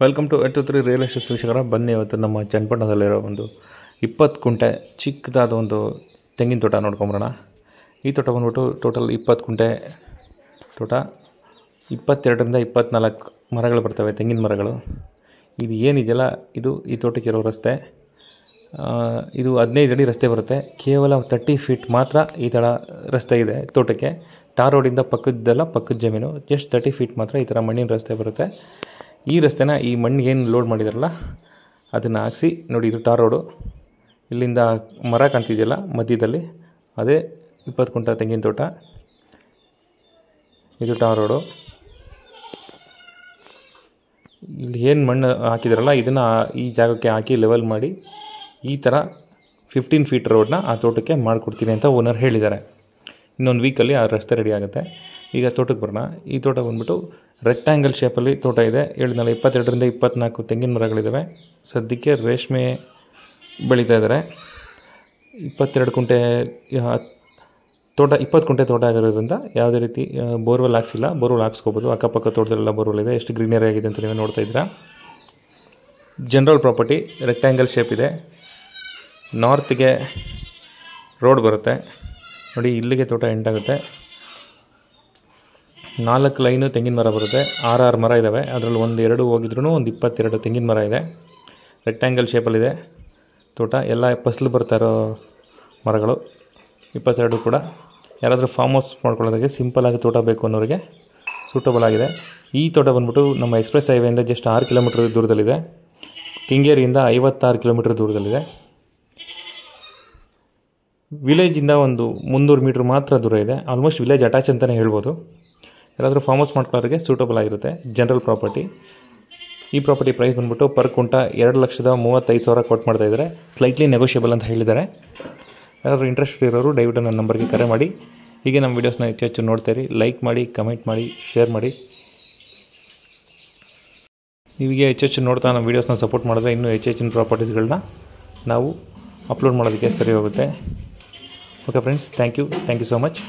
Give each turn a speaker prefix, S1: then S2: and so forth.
S1: Welcome to 823 real estate ವೀಕ್ಷಕರ. ಬನ್ನಿ, ಇವತ್ತು ನಮ್ಮ ಚನ್ನಪಟ್ಟಣದಲ್ಲಿರೋ ಒಂದು 20 ಕುಂಟೆ ಚಿಕ್ಕದಾದ ಒಂದು ತೆಂಗಿನ ತೋಟ ನೋಡ್ಕೊಂಬರೋಣ. ಈ ತೋಟ ಬಂದ್ಬಿಟ್ಟು ಟೋಟಲ್ 20 ಕುಂಟೆ ತೋಟ. 22ರಿಂದ 24 ಮರಗಳು ಬರ್ತವೆ, ತೆಂಗಿನ ಮರಗಳು. ಇದು ಏನಿದೆಯಲ್ಲ, ಇದು ಈ ತೋಟಕ್ಕಿರೋ ರಸ್ತೆ. ಇದು 15 ಅಡಿ ರಸ್ತೆ ಬರುತ್ತೆ. ಕೇವಲ 30 ಫೀಟ್ ಮಾತ್ರ ಈ ಥರ ರಸ್ತೆ ಇದೆ ತೋಟಕ್ಕೆ. ಟಾರ್ ರೋಡಿಂದ ಪಕ್ಕದ ಜಮೀನು. ಜಸ್ಟ್ 30 ಫೀಟ್ ಮಾತ್ರ ಈ ಥರ ಮಣ್ಣಿನ ರಸ್ತೆ ಬರುತ್ತೆ. ಈ ರಸ್ತೆನ ಈ ಮಣ್ಣಿಗೆ ಏನು ಲೋಡ್ ಮಾಡಿದಾರಲ್ಲ ಅದನ್ನು ಹಾಕ್ಸಿ ನೋಡಿ. ಇದು ಟಾರ್ ರೋಡು. ಇಲ್ಲಿಂದ ಮರ ಕಾಣ್ತಿದೆಯಲ್ಲ ಮಧ್ಯದಲ್ಲಿ, ಅದೇ 20 ಕುಂಟೆ ತೆಂಗಿನ ತೋಟ. ಇದು ಟಾರ್ ರೋಡು. ಇಲ್ಲಿ ಏನು ಮಣ್ಣು ಹಾಕಿದಾರಲ್ಲ ಇದನ್ನು ಈ ಜಾಗಕ್ಕೆ ಹಾಕಿ ಲೆವೆಲ್ ಮಾಡಿ ಈ ಥರ 15 ಫೀಟ್ ರೋಡನ್ನ ಆ ತೋಟಕ್ಕೆ ಮಾಡಿಕೊಡ್ತೀನಿ ಅಂತ ಓನರ್ ಹೇಳಿದ್ದಾರೆ. ಇನ್ನೊಂದು ವೀಕಲ್ಲಿ ಆ ರಸ್ತೆ ರೆಡಿ ಆಗುತ್ತೆ. ಈಗ ತೋಟಕ್ಕೆ ಬರೋಣ. ಈ ತೋಟ ಬಂದ್ಬಿಟ್ಟು ರೆಕ್ಟ್ಯಾಂಗಲ್ ಶೇಪಲ್ಲಿ ತೋಟ ಇದೆ. ಹೇಳಿದ್ನಲ್ಲ, 22ರಿಂದ 24 ತೆಂಗಿನ ಮರಗಳಿದ್ದಾವೆ. ಸದ್ಯಕ್ಕೆ ರೇಷ್ಮೆ ಬೆಳೀತಾ ಇದ್ದಾರೆ. 22 ಕುಂಟೆ ತೋಟ, 20 ಕುಂಟೆ ತೋಟ ಆಗಿರೋದ್ರಿಂದ ಯಾವುದೇ ರೀತಿ ಬೋರ್ವೆಲ್ ಹಾಕ್ಸಿಲ್ಲ. ಬೋರ್ವೆಲ್ ಹಾಕ್ಸ್ಕೋಬೋದು. ಅಕ್ಕಪಕ್ಕ ತೋಟದಲ್ಲೆಲ್ಲ ಬೋರ್ವೆಲ್ ಇದೆ. ಎಷ್ಟು ಗ್ರೀನರಿ ಆಗಿದೆ ಅಂತ ನೀವು ನೋಡ್ತಾ ಇದ್ದೀರಾ. ಜನರಲ್ ಪ್ರಾಪರ್ಟಿ, ರೆಕ್ಟ್ಯಾಂಗಲ್ ಶೇಪ್ ಇದೆ. ನಾರ್ತ್ಗೆ ರೋಡ್ ಬರುತ್ತೆ ನೋಡಿ. ಇಲ್ಲಿಗೆ ತೋಟ ಎಂಟಾಗುತ್ತೆ. 4 ಲೈನು ತೆಂಗಿನ ಮರ ಬರುತ್ತೆ. 6 ಮರ ಇದ್ದಾವೆ. ಅದರಲ್ಲಿ 1-2 ಹೋಗಿದ್ರೂ ಒಂದು 22 ತೆಂಗಿನ ಮರ ಇದೆ. ರೆಕ್ಟ್ಯಾಂಗಲ್ ಶೇಪಲ್ಲಿದೆ ತೋಟ. ಎಲ್ಲ ಫಸಲು ಬರ್ತಾ ಇರೋ ಮರಗಳು 22 ಕೂಡ. ಯಾರಾದರೂ ಫಾರ್ಮ್ ಹೌಸ್ ಮಾಡ್ಕೊಳ್ಳೋದಕ್ಕೆ ಸಿಂಪಲಾಗಿ ತೋಟ ಬೇಕು ಅನ್ನೋರಿಗೆ ಸೂಟಬಲ್ ಆಗಿದೆ. ಈ ತೋಟ ಬಂದ್ಬಿಟ್ಟು ನಮ್ಮ ಎಕ್ಸ್ಪ್ರೆಸ್ ಹೈವೇಯಿಂದ ಜಸ್ಟ್ 6 ಕಿಲೋಮೀಟ್ರ್ ದೂರದಲ್ಲಿದೆ. ಕೆಂಗೇರಿಯಿಂದ 56 ಕಿಲೋಮೀಟ್ರ್ ದೂರದಲ್ಲಿದೆ. ವಿಲೇಜಿಂದ ಒಂದು 300 ಮೀಟ್ರ್ ಮಾತ್ರ ದೂರ ಇದೆ. ಆಲ್ಮೋಸ್ಟ್ ವಿಲೇಜ್ ಅಟ್ಯಾಚ್ ಅಂತಲೇ ಹೇಳ್ಬೋದು. ಯಾರಾದರೂ ಫಾರ್ಮ್ ಹೌಸ್ ಮಾಡ್ಕೊಳ್ಳೋರಿಗೆ ಸೂಟಬಲ್ ಆಗಿರುತ್ತೆ. General property. ಈ ಪ್ರಾಪರ್ಟಿ ಪ್ರೈಸ್ ಬಂದ್ಬಿಟ್ಟು ಪರ್ ಕುಂಟ 2,35,000 ಕೊಟ್ಟು ಮಾಡ್ತಾಯಿದ್ದಾರೆ. ಸ್ಲೈಟ್ಲಿ ನೆಗೋಷಿಯಬಲ್ ಅಂತ ಹೇಳಿದ್ದಾರೆ. ಯಾರಾದರೂ ಇಂಟ್ರೆಸ್ಟ್ ಇರೋರು ದಯವಿಟ್ಟು ನನ್ನ ನಂಬರ್ಗೆ ಕರೆ ಮಾಡಿ. ಹೀಗೆ ನಮ್ಮ ವೀಡಿಯೋಸ್ನ ಹೆಚ್ಚು ನೋಡ್ತಾಯಿರಿ. ಲೈಕ್ ಮಾಡಿ, ಕಮೆಂಟ್ ಮಾಡಿ, ಶೇರ್ ಮಾಡಿ. ನೀವಿಗೆ ಹೆಚ್ಚು ನೋಡ್ತಾ ನಮ್ಮ ವೀಡಿಯೋಸ್ನ ಸಪೋರ್ಟ್ ಮಾಡಿದ್ರೆ ಇನ್ನೂ ಹೆಚ್ಚಿನ ಪ್ರಾಪರ್ಟೀಸ್ಗಳನ್ನ ನಾವು ಅಪ್ಲೋಡ್ ಮಾಡೋದಕ್ಕೆ ಸರಿ ಹೋಗುತ್ತೆ. Okay friends, thank you so much.